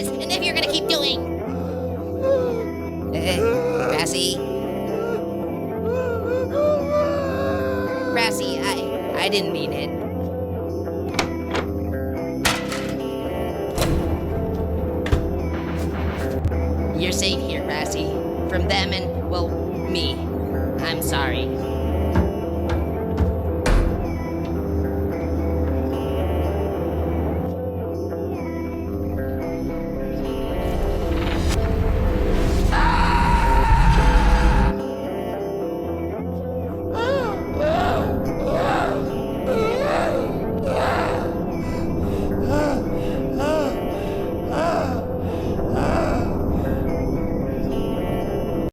because if you're gonna keep doing. Grassy. Grassy, I didn't mean it. You're safe here, Grassy. From them and, well, me. I'm sorry.